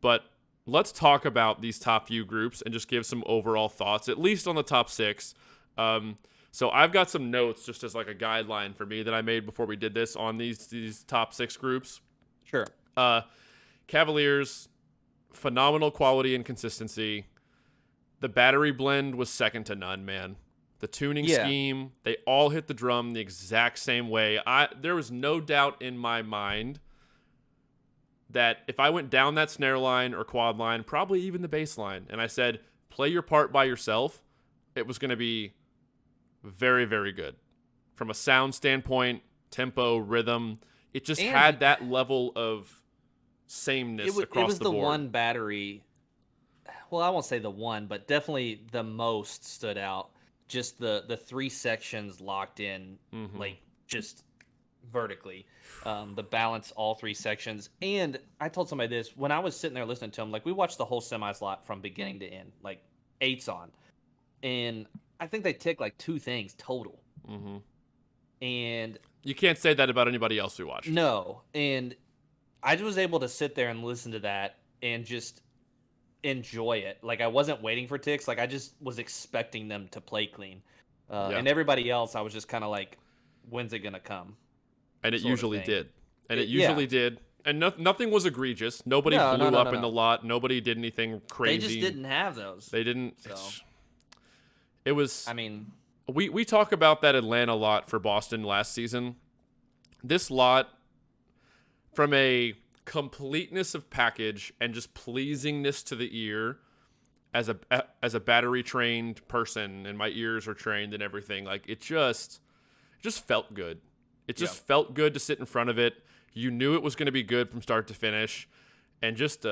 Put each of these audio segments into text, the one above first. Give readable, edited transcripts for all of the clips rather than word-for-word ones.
But let's talk about these top few groups and just give some overall thoughts, at least on the top 6. So I've got some notes just as like a guideline for me that I made before we did this on these top 6 groups. Sure. Cavaliers, phenomenal quality and consistency. The battery blend was second to none, man. The tuning scheme, they all hit the drum the exact same way. There was no doubt in my mind that if I went down that snare line or quad line, probably even the bass line, and I said, play your part by yourself, it was going to be very, very good. From a sound standpoint, tempo, rhythm, it just had that level of sameness across the board. It was the one battery, well, I won't say the one, but definitely the most stood out. Just the 3 sections locked in, like just vertically. The balance, all 3 sections. And I told somebody this, when I was sitting there listening to him, like we watched the whole semi-slot from beginning to end, like 8s on. And I think they ticked like 2 things total. And you can't say that about anybody else we watched. No. And I was able to sit there and listen to that and just enjoy it. Like I wasn't waiting for ticks. Like I just was expecting them to play clean. And everybody else, I was just kind of like, when's it going to come? And it usually did. And it usually did. And nothing was egregious. Nobody blew up in the lot. Nobody did anything crazy. They just didn't have those. They didn't. So. It was. I mean, we talk about that Atlanta lot for Boston last season. This lot, from a completeness of package and just pleasingness to the ear, as a battery trained person, and my ears are trained and everything, like it just felt good. It just felt good to sit in front of it. You knew it was going to be good from start to finish. And just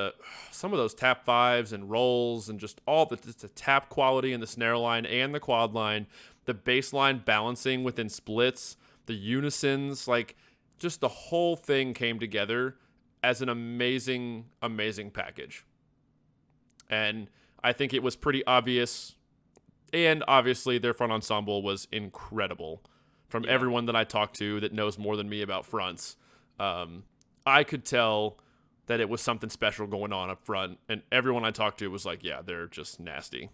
some of those tap 5s and rolls and just all the tap quality in the snare line and the quad line, the bass line balancing within splits, the unisons, like just the whole thing came together as an amazing, amazing package. And I think it was pretty obvious. And obviously their front ensemble was incredible. From everyone that I talked to that knows more than me about fronts, I could tell that it was something special going on up front. And everyone I talked to was like, yeah, they're just nasty.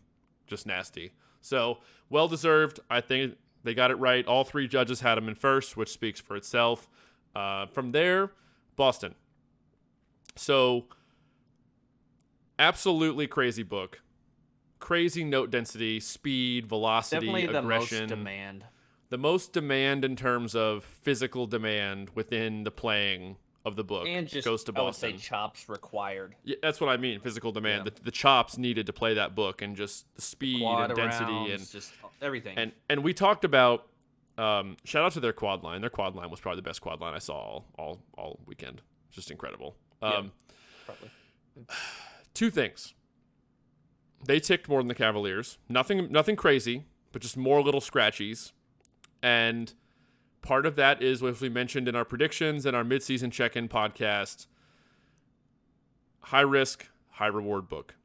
Just nasty. So, well-deserved. I think they got it right. All 3 judges had them in first, which speaks for itself. From there, Boston. So, absolutely crazy book. Crazy note density, speed, velocity, definitely aggression. The most demand. The most demand in terms of physical demand within the playing of the book and just, goes to Boston. I would say chops required. Yeah, that's what I mean, physical demand. The chops needed to play that book, and just the speed and density rounds, and just everything. And we talked about shout out to their quad line. Their quad line was probably the best quad line I saw all weekend. Just incredible. Probably. 2 things. They ticked more than the Cavaliers. Nothing crazy, but just more little scratchies. And part of that is, as we mentioned in our predictions and our midseason check-in podcast, high risk, high reward book.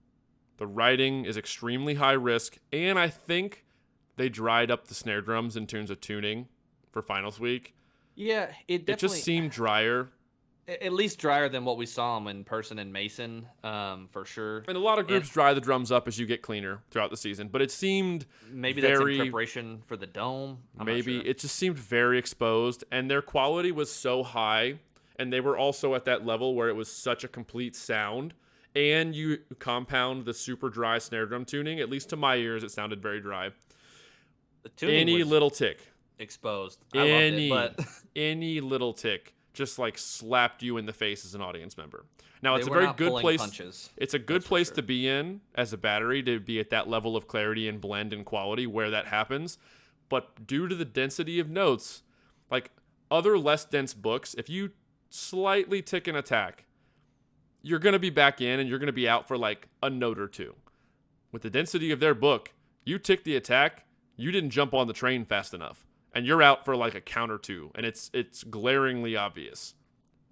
The writing is extremely high risk, and I think they dried up the snare drums in terms of tuning for finals week. Yeah, it just seemed drier. At least drier than what we saw them in person in Mason, for sure. And a lot of groups dry the drums up as you get cleaner throughout the season, but it seemed maybe that's in preparation for the dome. Maybe it just seemed very exposed, and their quality was so high, and they were also at that level where it was such a complete sound, and you compound the super dry snare drum tuning. At least to my ears, it sounded very dry. The tuning any was little tick, exposed. I loved it, but any little tick just like slapped you in the face as an audience member. Now they it's a were very not good pulling place. Punches. It's a good place to be in as a battery, to be at that level of clarity and blend and quality where that happens. But due to the density of notes, like other less dense books, if you slightly tick an attack, you're going to be back in and you're going to be out for like a note or 2. With the density of their book, you tick the attack, you didn't jump on the train fast enough, and you're out for like a count or 2, and it's glaringly obvious.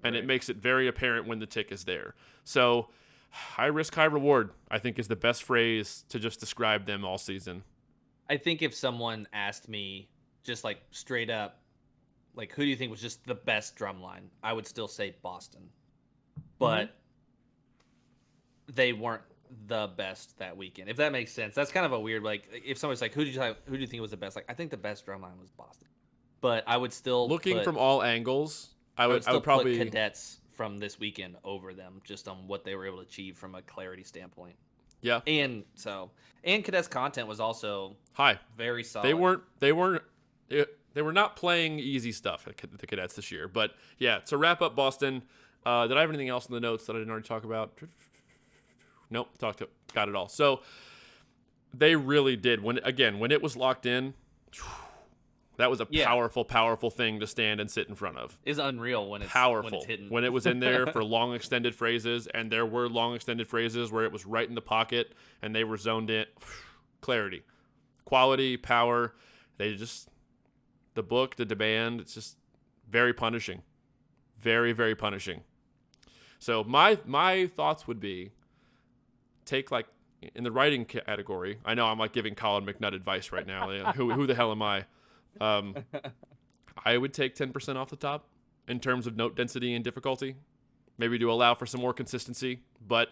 And it makes it very apparent when the tick is there. So high risk, high reward, I think, is the best phrase to just describe them all season. I think if someone asked me just like straight up, like, who do you think was just the best drum line, I would still say Boston. But they weren't the best that weekend. If that makes sense. That's kind of a weird, like, if somebody's like, who do you think was the best? Like, I think the best drumline was Boston. But I would still Looking from all angles, I would still put probably Cadets from this weekend over them, just on what they were able to achieve from a clarity standpoint. yeah. And Cadets content was also High. very solid. They were not playing easy stuff at the Cadets this year. But yeah, to wrap up Boston, did I have anything else in the notes that I didn't already talk about? Nope, got it all. So they really did when it was locked in. That was a powerful thing to stand and sit in front of. It's unreal when it's powerful when it's hidden. When it was in there for long extended phrases, and there were long extended phrases where it was right in the pocket and they were zoned in. Clarity, quality, power. The book, the demand. It's just very punishing, very, very punishing. So my thoughts would be, take, like, in the writing category. I know I'm like giving Colin McNutt advice right now. Who the hell am I? I would take 10% off the top in terms of note density and difficulty, maybe to allow for some more consistency. But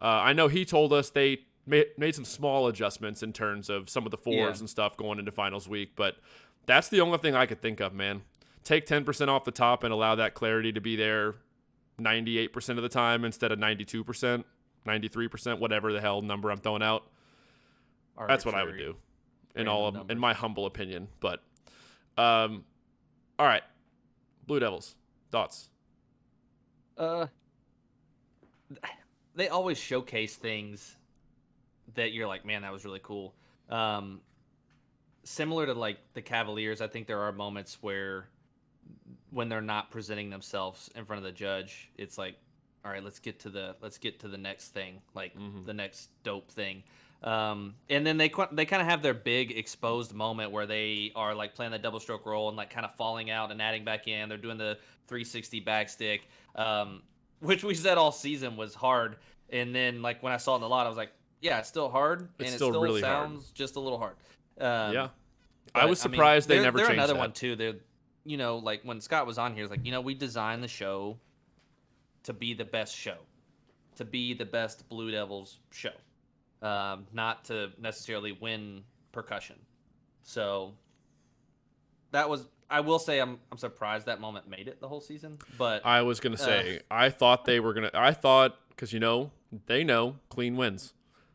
I know he told us they made some small adjustments in terms of some of the fours and stuff going into finals week. But that's the only thing I could think of, man. Take 10% off the top and allow that clarity to be there 98% of the time instead of 92%, 93%, whatever the hell number I'm throwing out. That's what I would do, in my humble opinion. But all right, Blue Devils, thoughts? They always showcase things that you're like, man, that was really cool. Similar to like the Cavaliers, I think there are moments where when they're not presenting themselves in front of the judge, it's like, all right, let's get to the next thing, like the next dope thing. And then they kind of have their big exposed moment where they are like playing the double stroke roll and like kind of falling out and adding back in. They're doing the 360 backstick, which we said all season was hard. And then like when I saw it in the lot, I was like, yeah, it's still hard, and it still really sounds hard. Just a little hard. Yeah, I was surprised they never changed that. They're another one too. They're, like when Scott was on here, it's like, we designed the show to be the best show, to be the best Blue Devils show, not to necessarily win percussion. So that was, I will say, I'm surprised that moment made it the whole season. But I was gonna say, I thought because they know clean wins.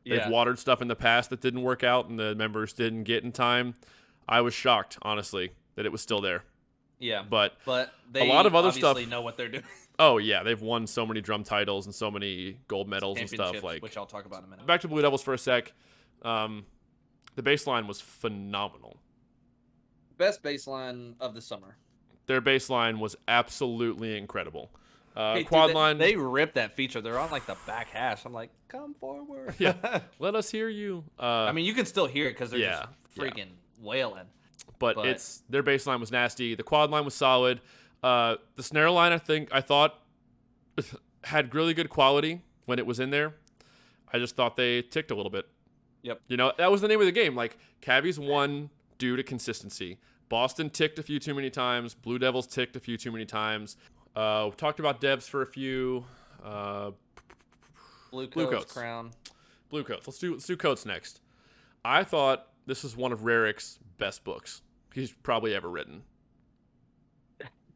They've watered stuff in the past that didn't work out and the members didn't get in time. I was shocked, honestly, that it was still there. Yeah, but they a lot of other stuff know what they're doing. Oh yeah, they've won so many drum titles and so many gold medals and stuff, like, which I'll talk about in a minute. Back to Blue Devils for a sec. The baseline was phenomenal. Best baseline of the summer. Their baseline was absolutely incredible. Quad line. They ripped that feature. They're on like the back hash. I'm like, come forward. Yeah, let us hear you. I mean, you can still hear it because they're just freaking wailing. But their baseline was nasty. The quad line was solid. The snare line, I thought had really good quality when it was in there. I just thought they ticked a little bit. Yep. That was the name of the game. Like, Cavies won due to consistency. Boston ticked a few too many times. Blue Devils ticked a few too many times. We talked about devs for a few. Blue Coats, Crown. Blue Coats. Let's do Coats next. I thought this was one of Rarick's best books he's probably ever written.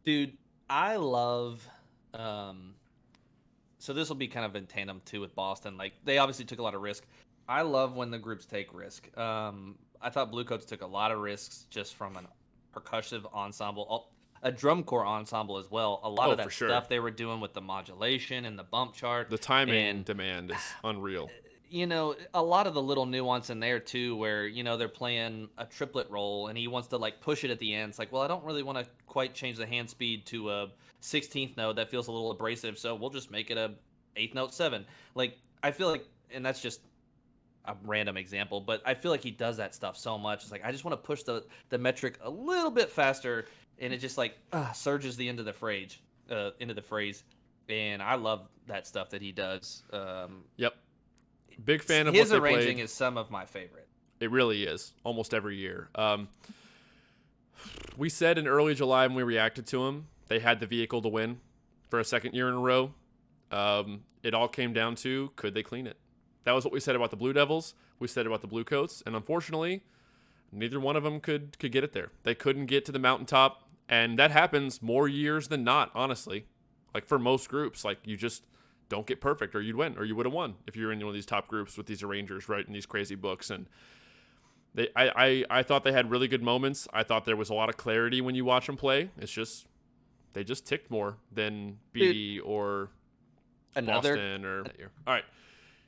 Dude, I love... so this will be kind of in tandem, too, with Boston. Like, they obviously took a lot of risk. I love when the groups take risk. I thought Blue Coats took a lot of risks just from a percussive ensemble, a drum corps ensemble as well. A lot of that stuff they were doing with the modulation and the bump chart. The timing and demand is unreal. A lot of the little nuance in there too, where, they're playing a triplet roll and he wants to like push it at the end. It's like, well, I don't really want to quite change the hand speed to a 16th note. That feels a little abrasive. So we'll just make it a 8th note 7. Like, I feel like, and that's just a random example, but I feel like he does that stuff so much. It's like, I just want to push the metric a little bit faster, and it just like surges the end of the phrase, and I love that stuff that he does. Yep, big fan of his arranging. Is some of my favorite. It really is, almost every year. We said in early July when we reacted to him, they had the vehicle to win for a second year in a row. it all came down to, could they clean it? That was what we said about the Blue Devils. We said about the Blue Coats. And unfortunately, neither one of them could get it there. They couldn't get to the mountaintop. And that happens more years than not, honestly. Like for most groups, like you just don't get perfect, or you'd win, or you would have won if you're in one of these top groups with these arrangers writing these crazy books. And I thought they had really good moments. I thought there was a lot of clarity when you watch them play. It's just they just ticked more than BD or Boston or. All right,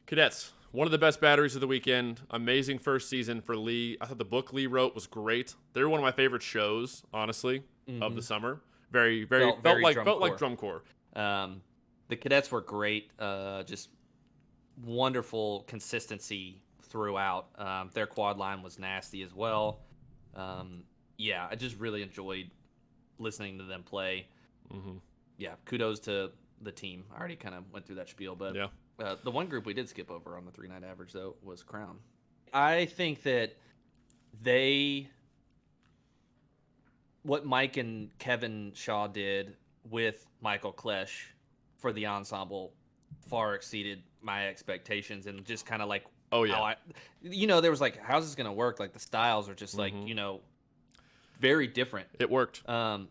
Cadets. One of the best batteries of the weekend. Amazing first season for Lee. I thought the book Lee wrote was great. They're one of my favorite shows, honestly, of the summer. Very, felt like drum corps. The Cadets were great. Just wonderful consistency throughout. Their quad line was nasty as well. Yeah, I just really enjoyed listening to them play. Yeah, kudos to the team. I already kind of went through that spiel, but yeah. The one group we did skip over on the 3-night average, though, was Crown. I think that what Mike and Kevin Shaw did with Michael Klesch for the ensemble far exceeded my expectations, and just kind of like, oh yeah, there was like, how's this going to work? Like the styles are just like, very different. It worked. And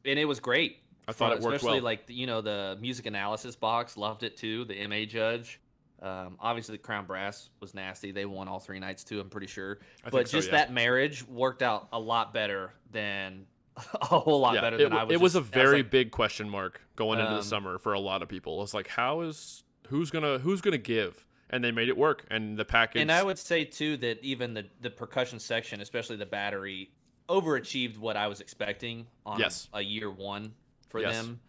it was great. I thought it worked especially well. Like the music analysis box loved it too. The MA judge, obviously the Crown Brass was nasty. They won all 3 nights too, I'm pretty sure. But just that marriage worked out a lot better than a whole lot better than I was. It was a very big question mark going into the summer for a lot of people. It's like, who's gonna give? And they made it work. And the package. And I would say too that even the percussion section, especially the battery, overachieved what I was expecting on a year one. For them,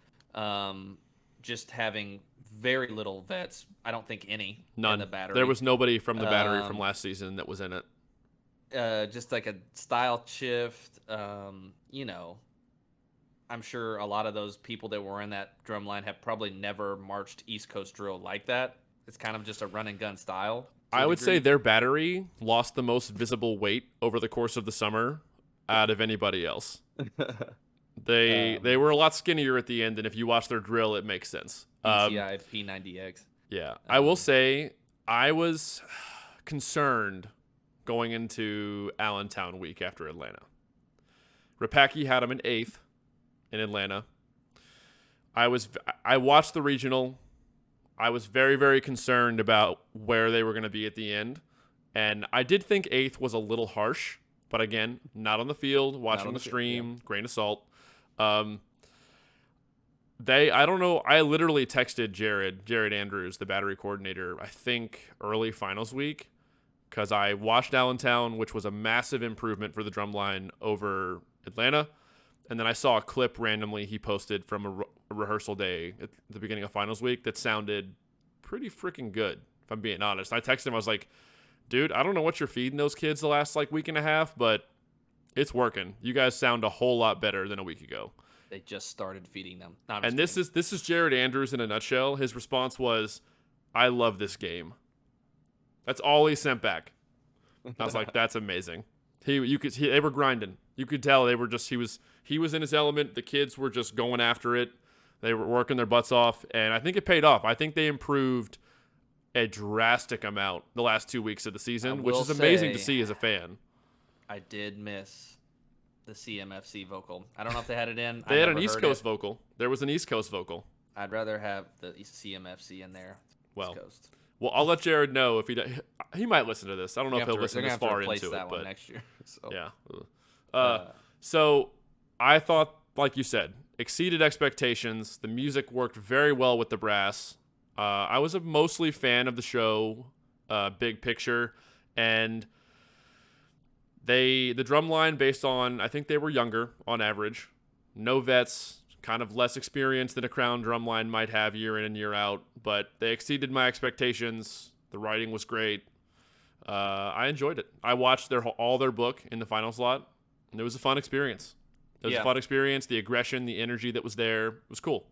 just having very little vets. I don't think any. None. In the battery. There was nobody from the battery from last season that was in it. Just like a style shift. I'm sure a lot of those people that were in that drum line have probably never marched East Coast drill like that. It's kind of just a run and gun style. I would say their battery lost the most visible weight over the course of the summer out of anybody else. They were a lot skinnier at the end, and if you watch their drill, it makes sense. DCI P90X. Yeah. I will say I was concerned going into Allentown week after Atlanta. Rapaki had him in 8th in Atlanta. I watched the regional. I was very, very concerned about where they were going to be at the end, and I did think 8th was a little harsh, but again, not on the field, watching the stream, grain of salt. I don't know. I literally texted Jared Andrews, the battery coordinator, I think early finals week, because I watched Allentown, which was a massive improvement for the drumline over Atlanta. And then I saw a clip randomly he posted from a rehearsal day at the beginning of finals week that sounded pretty freaking good, if I'm being honest. I texted him. I was like, dude, I don't know what you're feeding those kids the last week and a half, but it's working. You guys sound a whole lot better than a week ago. They just started feeding them. And this is Jared Andrews in a nutshell. His response was, "I love this game." That's all he sent back. I was like, "That's amazing." They were grinding. You could tell they were just he was in his element. The kids were just going after it. They were working their butts off, and I think it paid off. I think they improved a drastic amount the last 2 weeks of the season, which is amazing to see as a fan. I did miss the CMFC vocal. I don't know if they had it in. They had an East Coast vocal. There was an East Coast vocal. I'd rather have the CMFC in there. Well, I'll let Jared know if he might listen to this. I don't know if he'll listen this far into it, but next year. So. Yeah. So I thought, like you said, exceeded expectations. The music worked very well with the brass. I was a mostly fan of the show, big picture, and the drum line, based on, I think they were younger on average, no vets, kind of less experience than a Crown drum line might have year in and year out, but they exceeded my expectations. The writing was great. I enjoyed it. I watched all their book in the final slot, and it was a fun experience. The aggression, the energy that was there was cool.